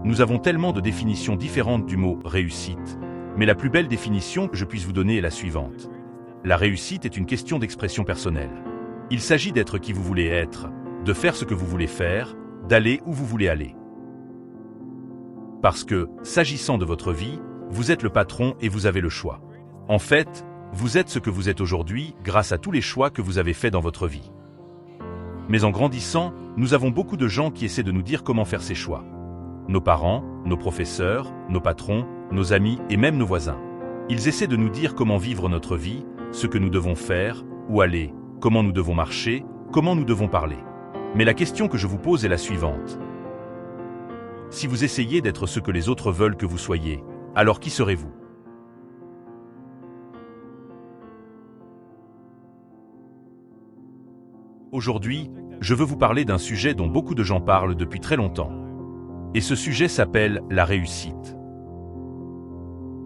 nous avons tellement de définitions différentes du mot « réussite », mais la plus belle définition que je puisse vous donner est la suivante. La réussite est une question d'expression personnelle. Il s'agit d'être qui vous voulez être, de faire ce que vous voulez faire, d'aller où vous voulez aller. Parce que, s'agissant de votre vie, vous êtes le patron et vous avez le choix. En fait, vous êtes ce que vous êtes aujourd'hui grâce à tous les choix que vous avez faits dans votre vie. Mais en grandissant, nous avons beaucoup de gens qui essaient de nous dire comment faire ces choix. Nos parents, nos professeurs, nos patrons, nos amis et même nos voisins. Ils essaient de nous dire comment vivre notre vie, ce que nous devons faire, où aller, comment nous devons marcher, comment nous devons parler. Mais la question que je vous pose est la suivante. Si vous essayez d'être ce que les autres veulent que vous soyez, alors qui serez-vous? Aujourd'hui, je veux vous parler d'un sujet dont beaucoup de gens parlent depuis très longtemps. Et ce sujet s'appelle la réussite.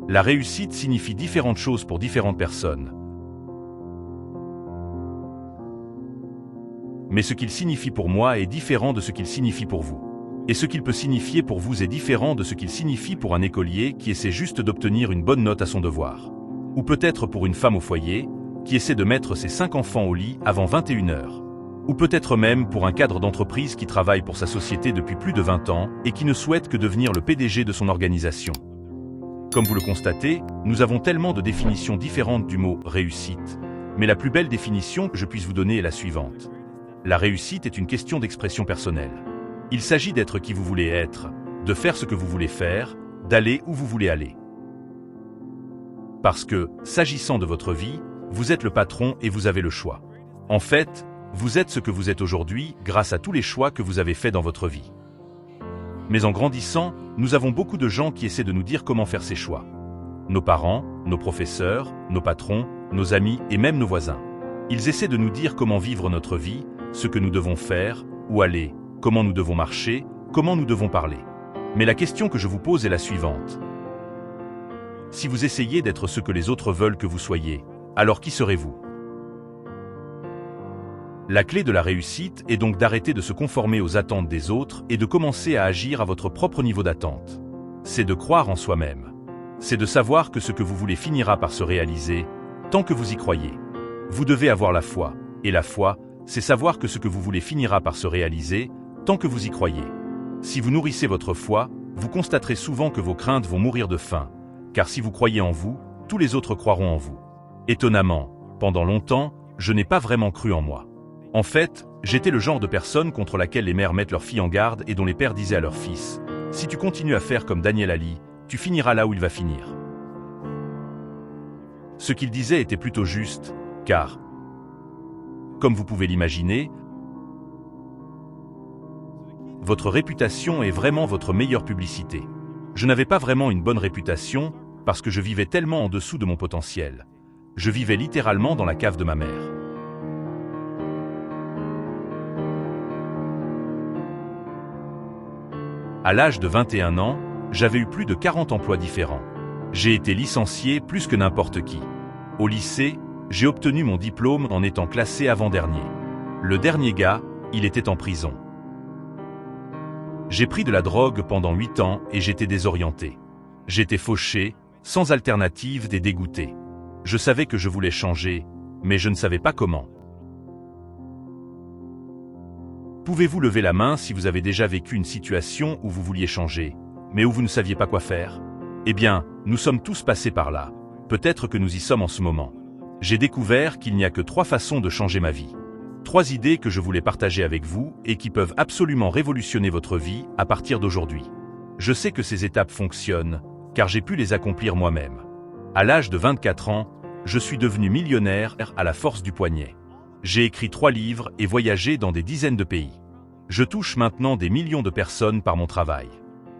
La réussite signifie différentes choses pour différentes personnes. Mais ce qu'il signifie pour moi est différent de ce qu'il signifie pour vous. Et ce qu'il peut signifier pour vous est différent de ce qu'il signifie pour un écolier qui essaie juste d'obtenir une bonne note à son devoir. Ou peut-être pour une femme au foyer, qui essaie de mettre ses 5 enfants au lit avant 21 heures. Ou peut-être même pour un cadre d'entreprise qui travaille pour sa société depuis plus de 20 ans et qui ne souhaite que devenir le PDG de son organisation. Comme vous le constatez, nous avons tellement de définitions différentes du mot « réussite », mais la plus belle définition que je puisse vous donner est la suivante. La réussite est une question d'expression personnelle. Il s'agit d'être qui vous voulez être, de faire ce que vous voulez faire, d'aller où vous voulez aller. Parce que, s'agissant de votre vie, vous êtes le patron et vous avez le choix. En fait, vous êtes ce que vous êtes aujourd'hui grâce à tous les choix que vous avez faits dans votre vie. Mais en grandissant, nous avons beaucoup de gens qui essaient de nous dire comment faire ces choix. Nos parents, nos professeurs, nos patrons, nos amis et même nos voisins. Ils essaient de nous dire comment vivre notre vie, ce que nous devons faire, où aller, comment nous devons marcher, comment nous devons parler. Mais la question que je vous pose est la suivante. Si vous essayez d'être ce que les autres veulent que vous soyez, alors qui serez-vous? La clé de la réussite est donc d'arrêter de se conformer aux attentes des autres et de commencer à agir à votre propre niveau d'attente. C'est de croire en soi-même. C'est de savoir que ce que vous voulez finira par se réaliser, tant que vous y croyez. Vous devez avoir la foi, et la foi, c'est savoir que ce que vous voulez finira par se réaliser, tant que vous y croyez. Si vous nourrissez votre foi, vous constaterez souvent que vos craintes vont mourir de faim, car si vous croyez en vous, tous les autres croiront en vous. Étonnamment, pendant longtemps, je n'ai pas vraiment cru en moi. En fait, j'étais le genre de personne contre laquelle les mères mettent leurs filles en garde et dont les pères disaient à leurs fils « Si tu continues à faire comme Daniel Ali, tu finiras là où il va finir. » Ce qu'il disait était plutôt juste, car, comme vous pouvez l'imaginer, votre réputation est vraiment votre meilleure publicité. Je n'avais pas vraiment une bonne réputation parce que je vivais tellement en dessous de mon potentiel. Je vivais littéralement dans la cave de ma mère. À l'âge de 21 ans, j'avais eu plus de 40 emplois différents. J'ai été licencié plus que n'importe qui. Au lycée, j'ai obtenu mon diplôme en étant classé avant-dernier. Le dernier gars, il était en prison. J'ai pris de la drogue pendant 8 ans et j'étais désorienté. J'étais fauché, sans alternative et dégoûté. Je savais que je voulais changer, mais je ne savais pas comment. Pouvez-vous lever la main si vous avez déjà vécu une situation où vous vouliez changer, mais où vous ne saviez pas quoi faire? Eh bien, nous sommes tous passés par là. Peut-être que nous y sommes en ce moment. J'ai découvert qu'il n'y a que 3 façons de changer ma vie. 3 idées que je voulais partager avec vous et qui peuvent absolument révolutionner votre vie à partir d'aujourd'hui. Je sais que ces étapes fonctionnent, car j'ai pu les accomplir moi-même. À l'âge de 24 ans, je suis devenu millionnaire à la force du poignet. J'ai écrit 3 livres et voyagé dans des dizaines de pays. Je touche maintenant des millions de personnes par mon travail.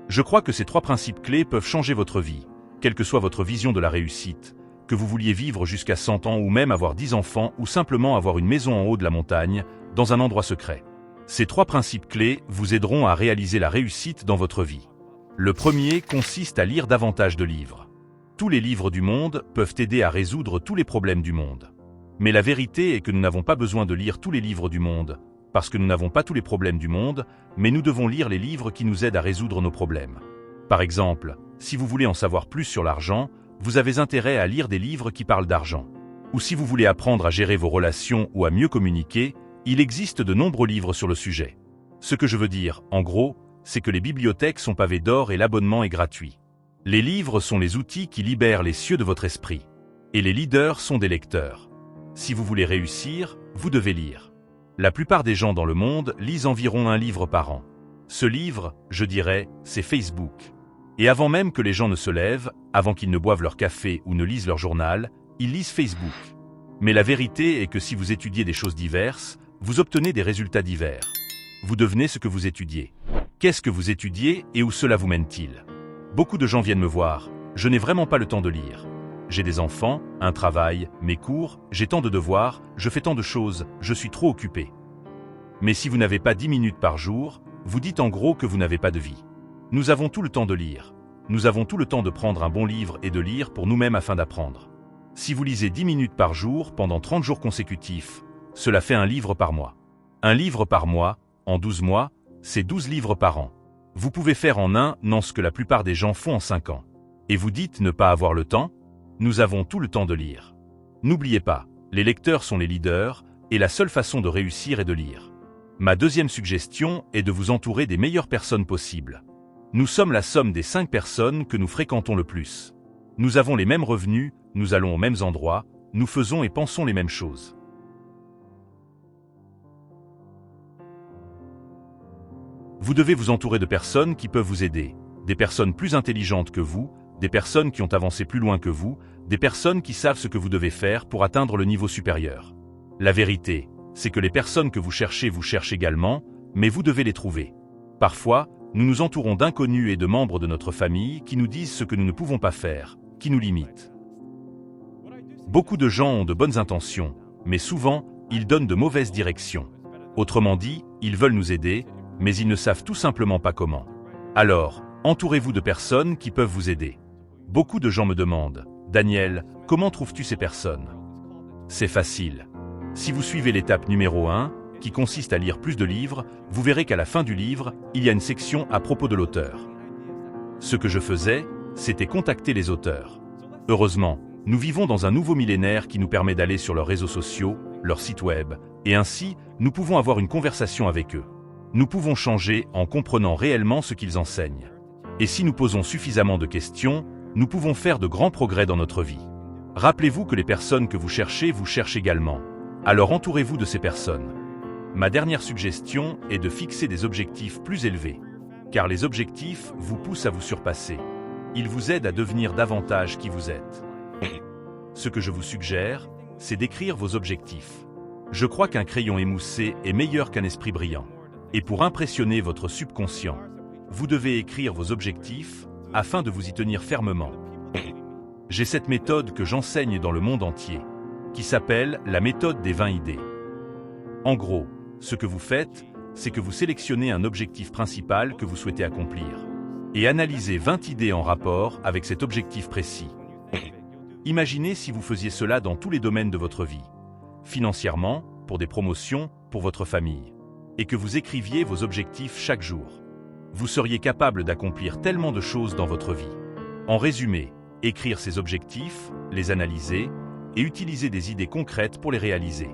Je crois que ces 3 principes clés peuvent changer votre vie, quelle que soit votre vision de la réussite, que vous vouliez vivre jusqu'à 100 ans ou même avoir 10 enfants ou simplement avoir une maison en haut de la montagne, dans un endroit secret. Ces 3 principes clés vous aideront à réaliser la réussite dans votre vie. Le premier consiste à lire davantage de livres. Tous les livres du monde peuvent aider à résoudre tous les problèmes du monde. Mais la vérité est que nous n'avons pas besoin de lire tous les livres du monde. parce que nous n'avons pas tous les problèmes du monde, mais nous devons lire les livres qui nous aident à résoudre nos problèmes. Par exemple, si vous voulez en savoir plus sur l'argent, vous avez intérêt à lire des livres qui parlent d'argent. Ou si vous voulez apprendre à gérer vos relations ou à mieux communiquer, il existe de nombreux livres sur le sujet. Ce que je veux dire, en gros, c'est que les bibliothèques sont pavées d'or et l'abonnement est gratuit. Les livres sont les outils qui libèrent les cieux de votre esprit. Et les leaders sont des lecteurs. Si vous voulez réussir, vous devez lire. La plupart des gens dans le monde lisent environ un livre par an. Ce livre, je dirais, c'est Facebook. Et avant même que les gens ne se lèvent, avant qu'ils ne boivent leur café ou ne lisent leur journal, ils lisent Facebook. Mais la vérité est que si vous étudiez des choses diverses, vous obtenez des résultats divers. Vous devenez ce que vous étudiez. Qu'est-ce que vous étudiez et où cela vous mène-t-il? Beaucoup de gens viennent me voir, je n'ai vraiment pas le temps de lire. J'ai des enfants, un travail, mes cours, j'ai tant de devoirs, je fais tant de choses, je suis trop occupé. Mais si vous n'avez pas 10 minutes par jour, vous dites en gros que vous n'avez pas de vie. Nous avons tout le temps de lire. Nous avons tout le temps de prendre un bon livre et de lire pour nous-mêmes afin d'apprendre. Si vous lisez 10 minutes par jour pendant 30 jours consécutifs, cela fait un livre par mois. Un livre par mois, en 12 mois, c'est 12 livres par an. Vous pouvez faire en un an ce que la plupart des gens font en 5 ans. Et vous dites ne pas avoir le temps? Nous avons tout le temps de lire. N'oubliez pas, les lecteurs sont les leaders, et la seule façon de réussir est de lire. Ma deuxième suggestion est de vous entourer des meilleures personnes possibles. Nous sommes la somme des 5 personnes que nous fréquentons le plus. Nous avons les mêmes revenus, nous allons aux mêmes endroits, nous faisons et pensons les mêmes choses. Vous devez vous entourer de personnes qui peuvent vous aider, des personnes plus intelligentes que vous, des personnes qui ont avancé plus loin que vous, des personnes qui savent ce que vous devez faire pour atteindre le niveau supérieur. La vérité, c'est que les personnes que vous cherchez également, mais vous devez les trouver. Parfois, nous nous entourons d'inconnus et de membres de notre famille qui nous disent ce que nous ne pouvons pas faire, qui nous limitent. Beaucoup de gens ont de bonnes intentions, mais souvent, ils donnent de mauvaises directions. Autrement dit, ils veulent nous aider, mais ils ne savent tout simplement pas comment. Alors, entourez-vous de personnes qui peuvent vous aider. Beaucoup de gens me demandent, « Daniel, comment trouves-tu ces personnes ?» C'est facile. Si vous suivez l'étape numéro 1, qui consiste à lire plus de livres, vous verrez qu'à la fin du livre, il y a une section à propos de l'auteur. Ce que je faisais, c'était contacter les auteurs. Heureusement, nous vivons dans un nouveau millénaire qui nous permet d'aller sur leurs réseaux sociaux, leur site web, et ainsi, nous pouvons avoir une conversation avec eux. Nous pouvons changer en comprenant réellement ce qu'ils enseignent. Et si nous posons suffisamment de questions, nous pouvons faire de grands progrès dans notre vie. Rappelez-vous que les personnes que vous cherchez également. Alors entourez-vous de ces personnes. Ma dernière suggestion est de fixer des objectifs plus élevés. Car les objectifs vous poussent à vous surpasser. Ils vous aident à devenir davantage qui vous êtes. Ce que je vous suggère, c'est d'écrire vos objectifs. Je crois qu'un crayon émoussé est meilleur qu'un esprit brillant. Et pour impressionner votre subconscient, vous devez écrire vos objectifs afin de vous y tenir fermement. J'ai cette méthode que j'enseigne dans le monde entier, qui s'appelle la méthode des 20 idées. En gros, ce que vous faites, c'est que vous sélectionnez un objectif principal que vous souhaitez accomplir et analysez 20 idées en rapport avec cet objectif précis. Imaginez si vous faisiez cela dans tous les domaines de votre vie, financièrement, pour des promotions, pour votre famille, et que vous écriviez vos objectifs chaque jour. Vous seriez capable d'accomplir tellement de choses dans votre vie. En résumé, écrire ces objectifs, les analyser et utiliser des idées concrètes pour les réaliser.